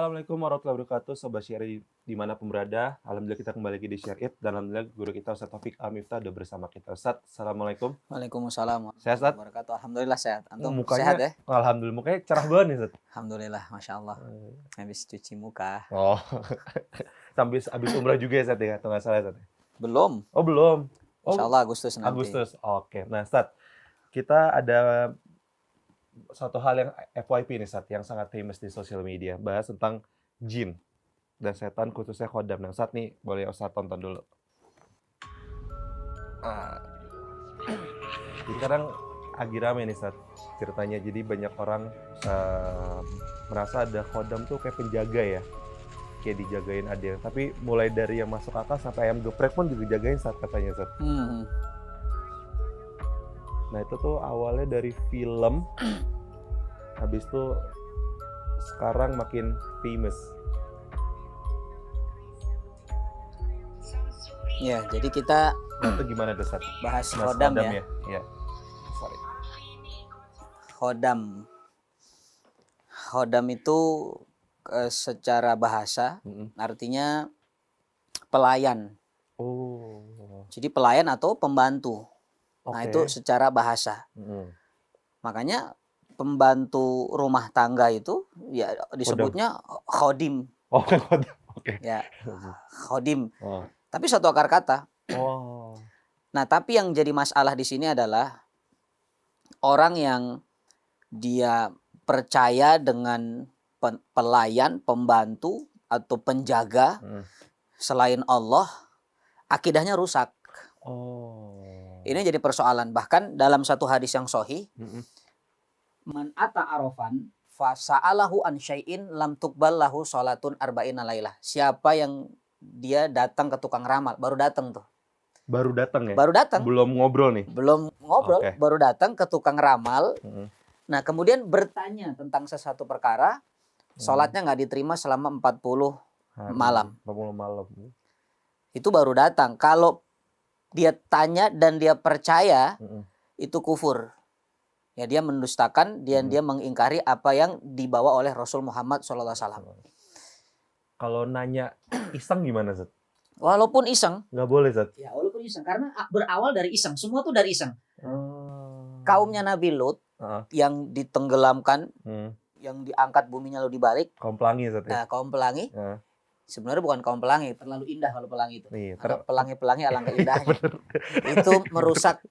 Assalamualaikum warahmatullahi wabarakatuh, Sobat Syari dimanapun berada. Alhamdulillah kita kembali lagi di Share It. Dan Alhamdulillah guru kita Ustaz Taufik Al-Miftah udah bersama kita. Ustaz, Assalamualaikum. Waalaikumsalam Sehat, warahmatullahi Ustaz? wabarakatuh. Alhamdulillah sehat. Antum sehat Mukanya, ya? Alhamdulillah mukanya cerah banget nih, Ustaz. Alhamdulillah, Masya Allah. Habis cuci muka. Oh, habis umrah juga ya, Ustaz ya? Atau nggak salah, Ustaz? Belum. Oh, belum. Oh, Insya Allah Agustus nanti. Agustus, oke. Nah, Ustaz, kita ada satu hal yang FYP nih, Ustaz, yang sangat famous di sosial media. Bahas tentang jin dan setan, khususnya khodam. Nah, Ustaz nih, boleh Ustaz tonton dulu. Jadi kadang lagi rame nih, Ustaz, ceritanya. Jadi banyak orang merasa ada khodam tuh kayak penjaga ya. Kayak dijagain ada. Tapi mulai dari yang masuk akal sampai ayam geprek pun juga jagain, Ustaz, katanya, Ustaz. Nah, itu tuh awalnya dari film. Habis itu sekarang makin famous. Ya, jadi kita Nah, itu gimana tuh, Ustaz? bahas Mas khodam Khodam ya. Ya. Sorry. Khodam. Khodam itu secara bahasa artinya pelayan. Oh. Jadi pelayan atau pembantu. Nah, itu secara bahasa. Makanya pembantu rumah tangga itu ya disebutnya khodim. Oh, khodam. Oke. Ya, khodim. Oh. Tapi satu akar kata. Oh. Nah, tapi yang jadi masalah di sini adalah orang yang dia percaya dengan pelayan, pembantu atau penjaga selain Allah, akidahnya rusak. Oh. Ini jadi persoalan. Bahkan dalam satu hadis yang sahih, man ata arafan fasa'alahu an syai'in lam tuqbal lahu salatun arba'ina lailah. Siapa yang dia datang ke tukang ramal, baru datang tuh. Baru datang ya? Baru datang. Belum ngobrol nih? Belum ngobrol, baru datang ke tukang ramal. Nah, kemudian bertanya tentang sesuatu perkara, sholatnya nggak diterima selama 40 malam. 40 malam. Itu baru datang. Kalau dia tanya dan dia percaya, itu kufur. Ya, dia mendustakan, dia mengingkari apa yang dibawa oleh Rasul Muhammad SAW. Kalau nanya iseng gimana, Zat? Walaupun iseng. Nggak boleh, Zat? Ya, walaupun iseng. Karena berawal dari iseng. Semua tuh dari iseng. Kaumnya Nabi Lut yang ditenggelamkan, yang diangkat buminya lalu dibalik. Kaum pelangi, Zat? Nah, kaum pelangi. Sebenarnya bukan kaum pelangi. Terlalu indah kalau pelangi itu. Ada pelangi-pelangi alangkah indahnya. Itu merusak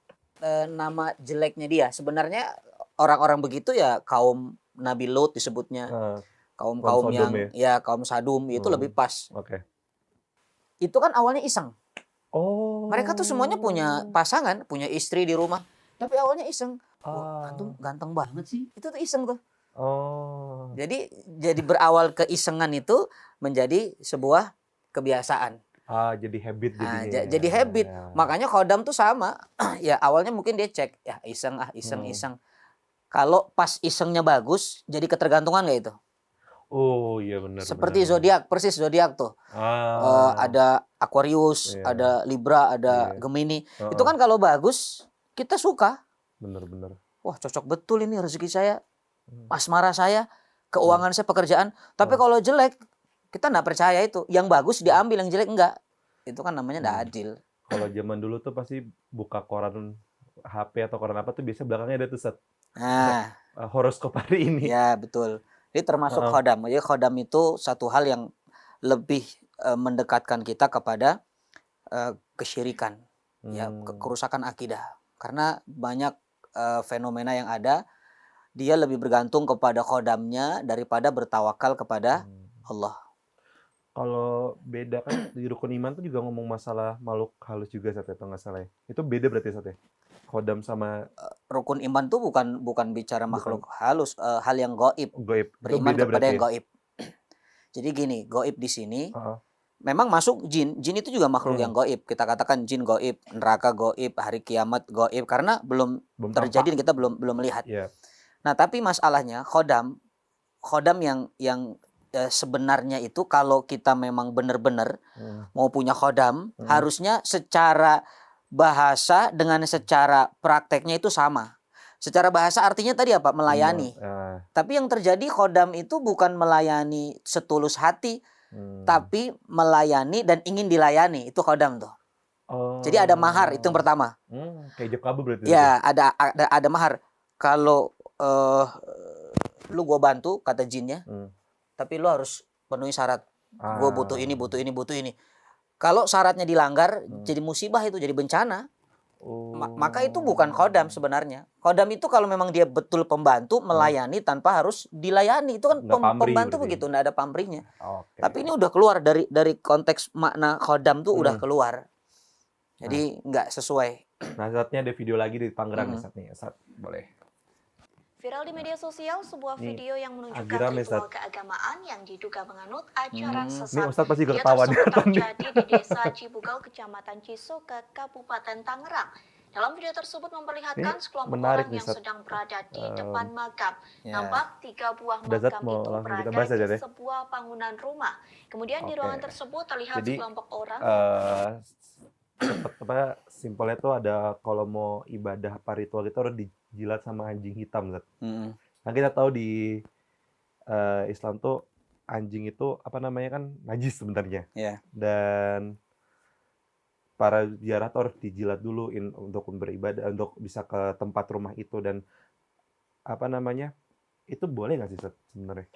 nama jeleknya dia. Sebenarnya orang-orang begitu ya kaum Nabi Lut disebutnya. Kaum-kaum yang ya kaum Sadum itu lebih pas. Itu kan awalnya iseng. Mereka tuh semuanya punya pasangan, punya istri di rumah. Tapi awalnya iseng. Wah, antum ganteng banget sih. Itu tuh iseng tuh. Jadi berawal keisengan itu menjadi sebuah kebiasaan. Jadi habit jadinya. Jadi habit. Makanya khodam tuh sama. Ya awalnya mungkin dia cek, ya iseng. Kalau pas isengnya bagus, jadi ketergantungan nggak itu? Oh iya benar. Seperti zodiak, persis zodiak tuh. Ada Aquarius, ada Libra, ada Gemini. Itu kan kalau bagus, kita suka. Benar. Wah, cocok betul ini rezeki saya, asmara saya, keuangan saya, pekerjaan. Tapi kalau jelek, kita nggak percaya itu. Yang bagus diambil, yang jelek enggak. Itu kan namanya nggak adil. Kalau zaman dulu tuh pasti buka koran HP atau koran apa tuh biasanya belakangnya ada tuh Set. Nah, horoskop hari ini. Ya, betul. Ini termasuk khodam. Jadi khodam itu satu hal yang lebih mendekatkan kita kepada kesyirikan, ya, kerusakan akidah. Karena banyak fenomena yang ada, dia lebih bergantung kepada khodamnya daripada bertawakal kepada Allah. Kalau beda kan di rukun iman tuh juga ngomong masalah makhluk halus juga, Sat, atau nggak salah ya? Itu beda berarti, Sat, ya? Khodam sama rukun iman tuh bukan bicara makhluk halus, hal yang gaib. Beriman kepada yang gaib. Jadi gini, gaib di sini memang masuk jin. Jin itu juga makhluk yang gaib. Kita katakan jin gaib, neraka gaib, hari kiamat gaib karena belum terjadi dan kita belum melihat. Nah, tapi masalahnya khodam yang sebenarnya itu kalau kita memang benar-benar mau punya khodam, harusnya secara bahasa dengan secara prakteknya itu sama. Secara bahasa artinya tadi apa? Melayani. Tapi yang terjadi khodam itu bukan melayani setulus hati, tapi melayani dan ingin dilayani. Itu khodam tuh. Jadi ada mahar, itu yang pertama. Kayak ijab kabul berarti. Ya, ada mahar. Kalau lu gue bantu kata jinnya, tapi lu harus penuhi syarat. Gue butuh ini, butuh ini, butuh ini. Kalau syaratnya dilanggar, jadi musibah itu, jadi bencana. Maka itu bukan khodam sebenarnya. Khodam itu kalau memang dia betul pembantu, melayani tanpa harus dilayani. Itu kan pembantu begitu, nggak ada pamrihnya. Tapi ini udah keluar dari konteks makna khodam tuh udah keluar. Jadi nggak sesuai. Nah, saatnya ada video lagi di Tangerang nih, saat boleh. Viral di media sosial sebuah video yang menunjukkan ritual keagamaan yang diduga menganut ajaran sesat. Ustadz pasti Video tersebut terjadi di Desa Cibugal, Kecamatan Cisoka, Kabupaten Tangerang. Dalam video tersebut memperlihatkan sekelompok orang yang sedang berada di depan makam. Nampak 3 buah makam itu berada di sebuah bangunan rumah. Kemudian di ruangan tersebut terlihat sekelompok orang. Simpelnya tuh ada kalau mau ibadah apa ritual itu harus dijilat sama anjing hitam, Zat. Nah, kita tahu di Islam tuh anjing itu apa namanya kan najis sebenarnya. Dan para ziarah tuh harus dijilat dulu untuk beribadah, untuk bisa ke tempat rumah itu. Dan apa namanya, itu boleh nggak sih sebenarnya?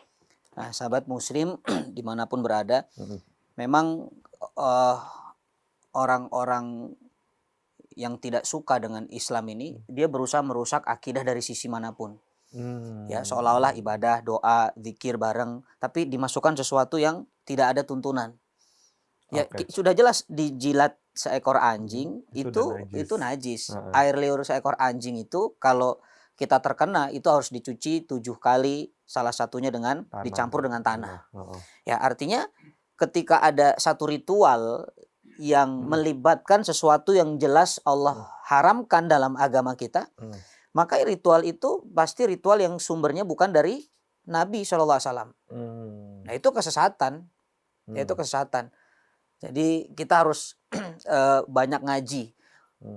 Nah, sahabat muslim dimanapun berada, memang orang-orang yang tidak suka dengan Islam ini, dia berusaha merusak akidah dari sisi manapun. Ya, seolah-olah ibadah, doa, zikir bareng, tapi dimasukkan sesuatu yang tidak ada tuntunan. Ya, sudah jelas dijilat seekor anjing itu najis. Air liur seekor anjing itu kalau kita terkena itu harus dicuci 7 kali, salah satunya dengan dicampur dengan tanah. Ya, artinya ketika ada satu ritual yang melibatkan sesuatu yang jelas Allah haramkan dalam agama kita, maka ritual itu pasti ritual yang sumbernya bukan dari Nabi SAW. Nah, itu kesesatan. Itu kesesatan. Jadi kita harus banyak ngaji.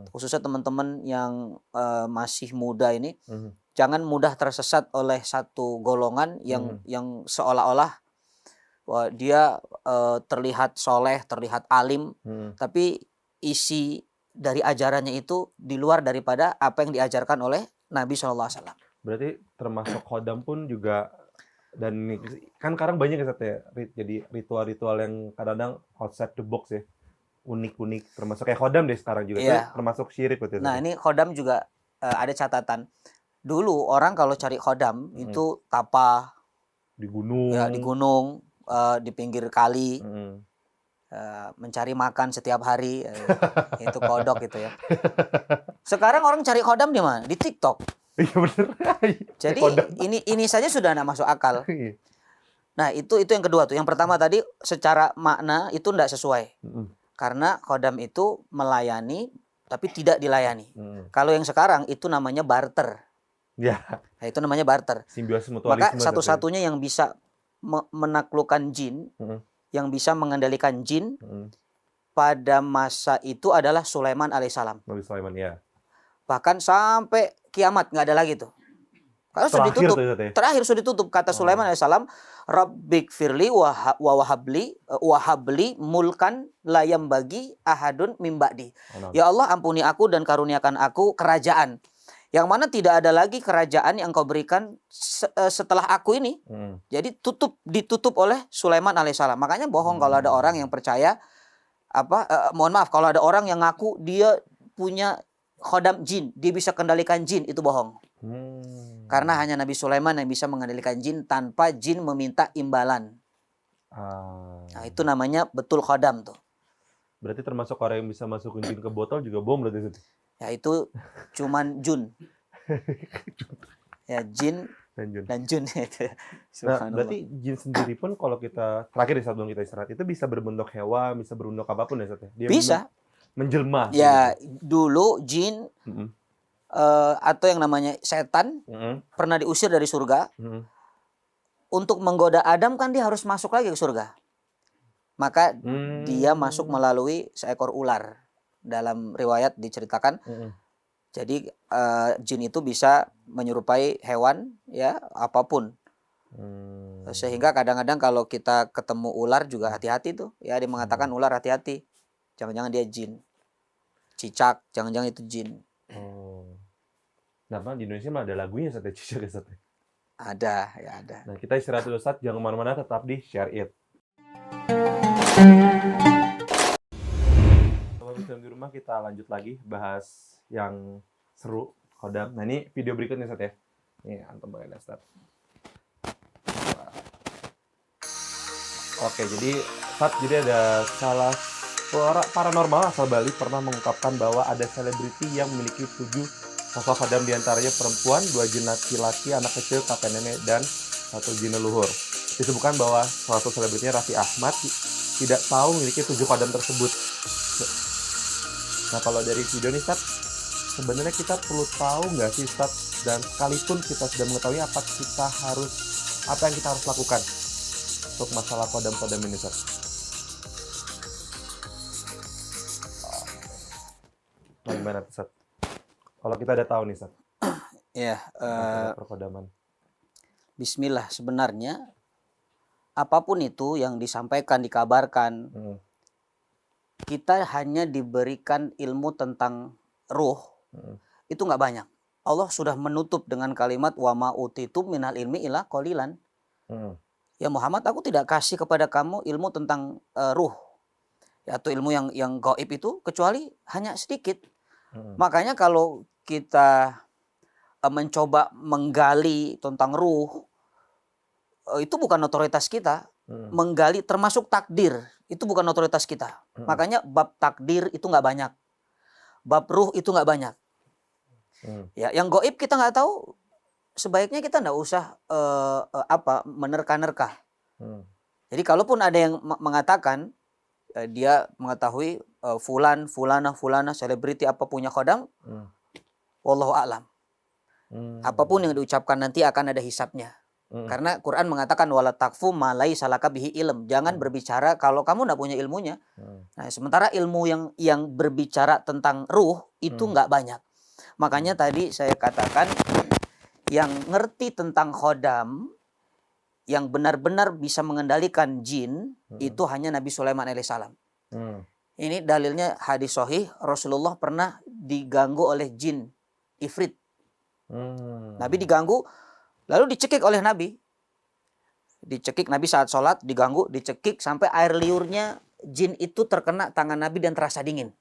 Khususnya teman-teman yang masih muda ini, jangan mudah tersesat oleh satu golongan yang seolah-olah dia terlihat soleh, terlihat alim, tapi isi dari ajarannya itu di luar daripada apa yang diajarkan oleh Nabi SAW. Berarti termasuk khodam pun juga, dan kan sekarang banyak ya, jadi ritual-ritual yang kadang-kadang outside the box ya, unik-unik, termasuk kayak khodam deh sekarang juga, termasuk syirik. Nah, ini khodam juga ada catatan. Dulu orang kalau cari khodam itu tapa di gunung, ya, di gunung. Di pinggir kali, mencari makan setiap hari, itu kodok gitu ya. Sekarang orang cari khodam di mana? Di TikTok. Iya bener. Jadi ini saja sudah tidak masuk akal. Nah, itu yang kedua tuh. Yang pertama tadi secara makna itu tidak sesuai. Karena khodam itu melayani tapi tidak dilayani. Kalau yang sekarang itu namanya barter. Ya. Nah, itu namanya barter. Simbiosis mutualisme. Maka satu-satunya yang bisa menaklukkan jin, yang bisa mengendalikan jin pada masa itu adalah Sulaiman alaihissalam. Nabi Sulaiman, ya. Bahkan sampai kiamat nggak ada lagi tuh. Karena sudah ditutup. Terakhir sudah ditutup. Kata Sulaiman alaihissalam, Rabbik firli wa wahabli mulkan layam bagi ahadun mimba'di. Ya Allah, ampuni aku dan karuniakan aku kerajaan yang mana tidak ada lagi kerajaan yang kau berikan setelah aku ini. Jadi ditutup oleh Sulaiman alaihissalam. Makanya bohong kalau ada orang yang percaya mohon maaf, kalau ada orang yang ngaku dia punya khodam jin, dia bisa kendalikan jin, itu bohong. Karena hanya Nabi Sulaiman yang bisa mengendalikan jin tanpa jin meminta imbalan. Nah, itu namanya betul khodam tuh. Berarti termasuk orang yang bisa masukin jin ke botol juga bohong berarti. Ya, itu cuman jun. Ya, jin dan jun itu. Nah, berarti jin sendiri pun kalau kita terakhir di saat kita istirahat itu bisa berbentuk hewan, bisa berbentuk apapun ya, Ustaz? Dia bisa menjelma. Ya, gitu. Dulu jin atau yang namanya setan pernah diusir dari surga. Untuk menggoda Adam kan dia harus masuk lagi ke surga. Maka dia masuk melalui seekor ular. Dalam riwayat diceritakan Jadi jin itu bisa menyerupai hewan ya apapun. Sehingga kadang-kadang kalau kita ketemu ular juga hati-hati tuh. Ya dia mengatakan ular hati-hati. Jangan-jangan dia jin. Cicak, jangan-jangan itu jin. Nah, di Indonesia mah ada lagunya Ustaz, cicak Ustaz. Ada, ya ada. Nah, kita istirahat dulu Ustaz, jangan kemana-mana, tetap di Share It. Kalau Muslim di rumah kita lanjut lagi bahas yang seru, khodam. Nah, ini video berikutnya Ustaz ya. Nih, antum boleh lihat Ustaz. Oke, jadi Ustaz, jadi ada salah seorang paranormal asal Bali pernah mengungkapkan bahwa ada selebriti yang memiliki 7 sosok khodam, diantaranya perempuan, 2 jin laki-laki, anak kecil, kakek nenek, dan 1 jin leluhur. Disebutkan bahwa salah satu selebritinya Raffi Ahmad tidak tahu memiliki 7 khodam tersebut. Nah, kalau dari video ini Ustaz, sebenarnya kita perlu tahu nggak sih Ustaz, dan sekalipun kita sudah mengetahui apa yang kita harus lakukan untuk masalah khodam-khodam ini Ustaz? Nah, gimana Ustaz? Kalau kita udah tahu nih Ustaz. Ya, perkodaman. Bismillah, sebenarnya apapun itu yang disampaikan, dikabarkan, kita hanya diberikan ilmu tentang ruh, itu nggak banyak. Allah sudah menutup dengan kalimat wa ma utitum minal ilmi illa qalilan. Ya Muhammad, aku tidak kasih kepada kamu ilmu tentang ruh, atau ilmu yang gaib itu kecuali hanya sedikit. Makanya kalau kita mencoba menggali tentang ruh, itu bukan otoritas kita. Menggali termasuk takdir, itu bukan otoritas kita. Makanya bab takdir itu nggak banyak, bab ruh itu nggak banyak. Ya, yang gaib kita nggak tahu, sebaiknya kita nggak usah menerka-nerka. Jadi kalaupun ada yang mengatakan dia mengetahui fulana selebriti apa punya khodam, wallahu a'lam. Apapun yang diucapkan nanti akan ada hisabnya. Karena Quran mengatakan wala taqfu ma laisa laka bihi ilm. Jangan berbicara kalau kamu nggak punya ilmunya. Nah, sementara ilmu yang berbicara tentang ruh itu nggak banyak. Makanya tadi saya katakan yang ngerti tentang khodam, yang benar-benar bisa mengendalikan jin, itu hanya Nabi Sulaiman alaihissalam. Ini dalilnya hadis sahih, Rasulullah pernah diganggu oleh jin ifrit. Nabi diganggu, lalu dicekik oleh Nabi. Dicekik Nabi saat sholat, diganggu, dicekik sampai air liurnya jin itu terkena tangan Nabi dan terasa dingin.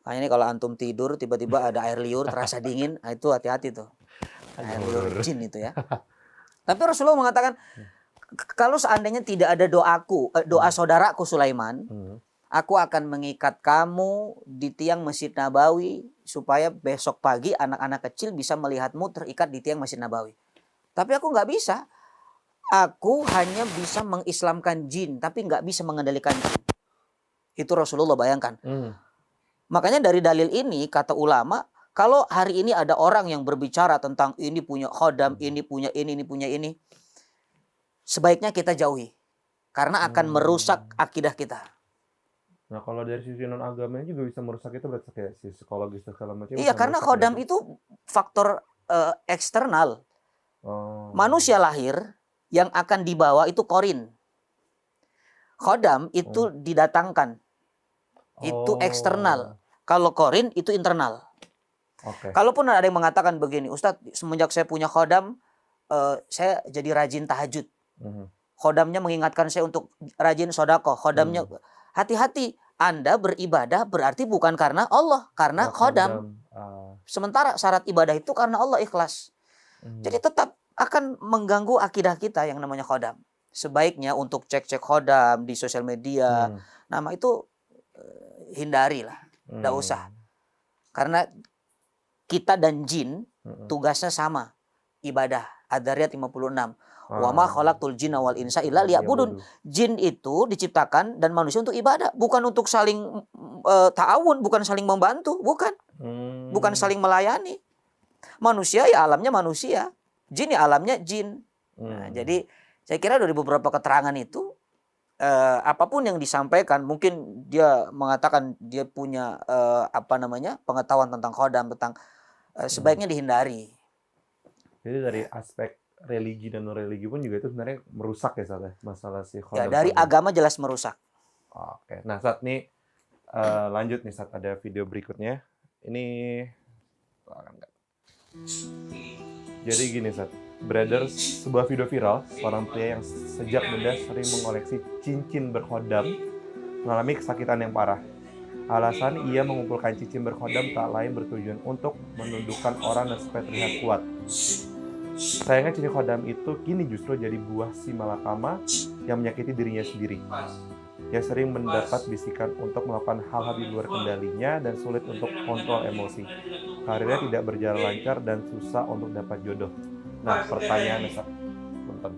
Makanya ini kalau antum tidur tiba-tiba ada air liur terasa dingin, itu hati-hati tuh. Air liur jin itu ya. Tapi Rasulullah mengatakan, kalau seandainya tidak ada doa saudaraku Sulaiman, aku akan mengikat kamu di tiang Masjid Nabawi supaya besok pagi anak-anak kecil bisa melihatmu terikat di tiang Masjid Nabawi. Tapi aku nggak bisa. Aku hanya bisa mengislamkan jin, tapi nggak bisa mengendalikan jin. Itu Rasulullah bayangkan. Makanya dari dalil ini kata ulama, kalau hari ini ada orang yang berbicara tentang ini punya khodam, ini punya ini, sebaiknya kita jauhi. Karena akan merusak akidah kita. Nah, kalau dari sisi non agamanya juga bisa merusak itu, berarti kayak sisi psikologis segala macam. Iya, karena khodam itu faktor eksternal. Manusia lahir yang akan dibawa itu korin. Khodam itu didatangkan. Itu eksternal. Kalau korin itu internal. Kalaupun ada yang mengatakan begini, Ustadz, semenjak saya punya khodam, saya jadi rajin tahajud. Khodamnya mengingatkan saya untuk rajin sodaqoh. Khodamnya, hati-hati, Anda beribadah berarti bukan karena Allah, karena khodam. Sementara syarat ibadah itu karena Allah, ikhlas. Jadi tetap akan mengganggu akidah kita yang namanya khodam. Sebaiknya untuk cek-cek khodam di sosial media, nama itu hindarilah, tidak usah. Karena kita dan jin tugasnya sama, ibadah. Ad-Dzariyat 56. Wa ma khalaqtul jinna wal insa illa liya'budun. Jin itu diciptakan dan manusia untuk ibadah, bukan untuk saling ta'awun, bukan saling membantu, bukan. Bukan saling melayani. Manusia ya alamnya manusia, jin ya alamnya jin. Nah, jadi saya kira dari beberapa keterangan itu apapun yang disampaikan, mungkin dia mengatakan dia punya pengetahuan tentang khodam, tentang sebaiknya dihindari. Jadi dari aspek religi dan non religi pun juga itu sebenarnya merusak ya Sat, masalah si Ya, khodam. dari agama jelas merusak. Oke, nah Sat nih lanjut nih Sat, ada video berikutnya. Ini jadi gini Sat, Brothers, sebuah video viral seorang pria yang sejak muda sering mengoleksi cincin berkhodam mengalami kesakitan yang parah. Alasan ia mengumpulkan cincin berkhodam tak lain bertujuan untuk menundukkan orang dan supaya terlihat kuat. Sayangnya cincin khodam itu kini justru jadi buah si malakama yang menyakiti dirinya sendiri. Ia sering mendapat bisikan untuk melakukan hal-hal di luar kendalinya dan sulit untuk kontrol emosi. Karirnya tidak berjalan lancar dan susah untuk dapat jodoh. Nah, pertanyaannya, Bunten,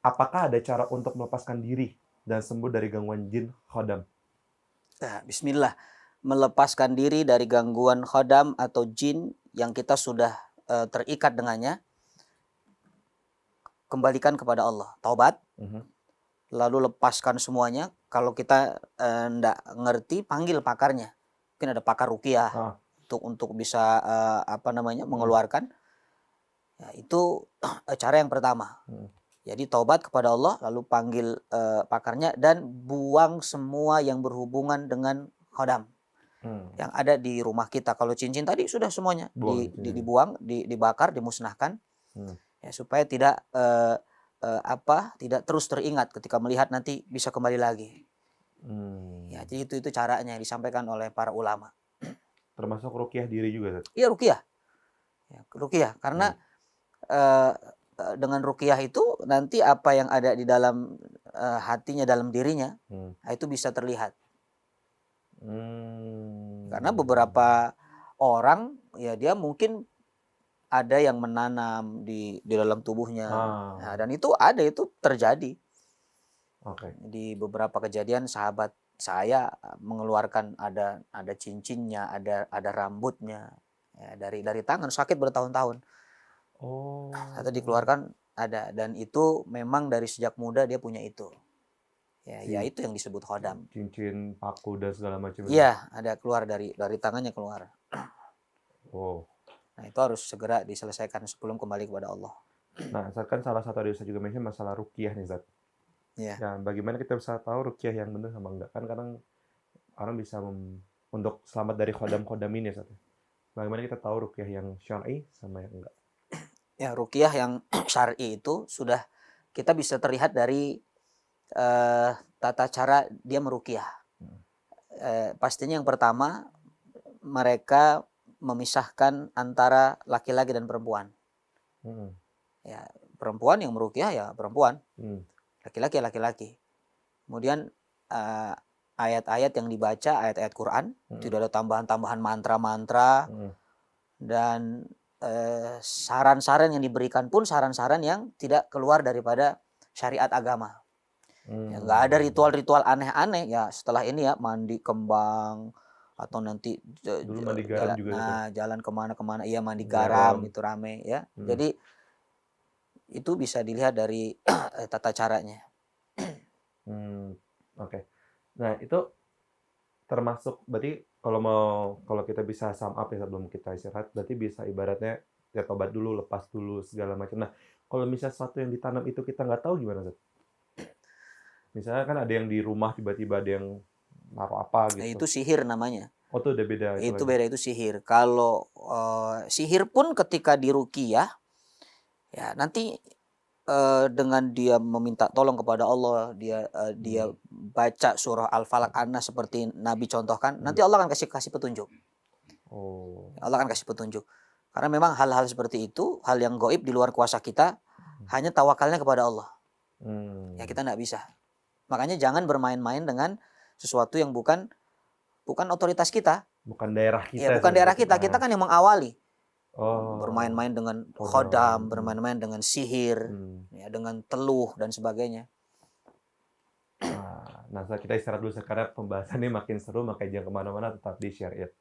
apakah ada cara untuk melepaskan diri dan sembuh dari gangguan jin khodam? Nah, bismillah. Melepaskan diri dari gangguan khodam atau jin yang kita sudah terikat dengannya, kembalikan kepada Allah. Taubat. Lalu lepaskan semuanya. Kalau kita enggak ngerti, panggil pakarnya. Mungkin ada pakar ruqyah untuk bisa mengeluarkan. Ya, itu cara yang pertama. Jadi taubat kepada Allah, lalu panggil pakarnya dan buang semua yang berhubungan dengan khodam yang ada di rumah kita. Kalau cincin tadi sudah semuanya dibuang, dibakar, dimusnahkan, ya, supaya tidak tidak terus teringat ketika melihat nanti bisa kembali lagi. Ya, jadi itu caranya yang disampaikan oleh para ulama. Termasuk ruqyah diri juga, Sat? Iya, ruqyah. Ya, ruqyah karena dengan ruqyah itu nanti apa yang ada di dalam hatinya, dalam dirinya, itu bisa terlihat. Karena beberapa orang ya dia mungkin ada yang menanam di dalam tubuhnya. Nah, dan itu terjadi. Di beberapa kejadian sahabat saya mengeluarkan ada cincinnya, ada rambutnya, ya, dari tangan, sakit bertahun-tahun. Atau dikeluarkan ada, dan itu memang dari sejak muda dia punya itu. Ya itu yang disebut khodam. Cincin, paku dan segala macam. Iya, ada keluar dari tangannya keluar. Nah, itu harus segera diselesaikan sebelum kembali kepada Allah. Nah, Zat, kan salah satu dari Ustaz juga mention masalah ruqyah nih, Zat. Iya. Nah, bagaimana kita bisa tahu ruqyah yang benar sama enggak? Kan kadang orang bisa untuk selamat dari khodam-khodam ini, Zat. Bagaimana kita tahu ruqyah yang syar'i sama yang enggak? Ya, ruqyah yang syar'i itu sudah kita bisa terlihat dari tata cara dia meruqyah. Pastinya yang pertama, mereka memisahkan antara laki-laki dan perempuan. Ya, perempuan yang meruqyah ya perempuan, laki-laki ya laki-laki. Kemudian ayat-ayat yang dibaca, ayat-ayat Quran, tidak ada tambahan-tambahan mantra-mantra, dan saran-saran yang diberikan pun saran-saran yang tidak keluar daripada syariat agama. Ya, nggak ada ritual-ritual aneh-aneh ya. Setelah ini ya mandi kembang, atau nanti mandi garam juga jalan kemana-kemana, iya mandi garam itu rame ya. Jadi itu bisa dilihat dari tata caranya. Oke. Nah, itu termasuk berarti kalau kita bisa sum up ya sebelum kita istirahat, berarti bisa ibaratnya ya tobat dulu, lepas dulu segala macam. Nah, kalau misalnya sesuatu yang ditanam itu kita nggak tahu gimana, Zat? Misalnya kan ada yang di rumah tiba-tiba ada yang naruh apa gitu. Itu sihir namanya. Oh, itu udah beda. Itu beda, itu sihir. Kalau sihir pun ketika diruqyah, ya nanti dengan dia meminta tolong kepada Allah, dia baca surah Al-Falaq, An-Nas seperti Nabi contohkan, nanti Allah akan kasih petunjuk. Allah akan kasih petunjuk. Karena memang hal-hal seperti itu, hal yang gaib di luar kuasa kita, hanya tawakalnya kepada Allah. Ya kita nggak bisa. Makanya jangan bermain-main dengan sesuatu yang bukan otoritas kita. Bukan daerah kita. Ya, bukan daerah kita. Kita kan yang mengawali. Bermain-main dengan khodam, bermain-main dengan sihir, ya, dengan teluh dan sebagainya. Nah, kita istirahat dulu karena pembahasannya makin seru, makanya jangan kemana-mana, tetap di Share It.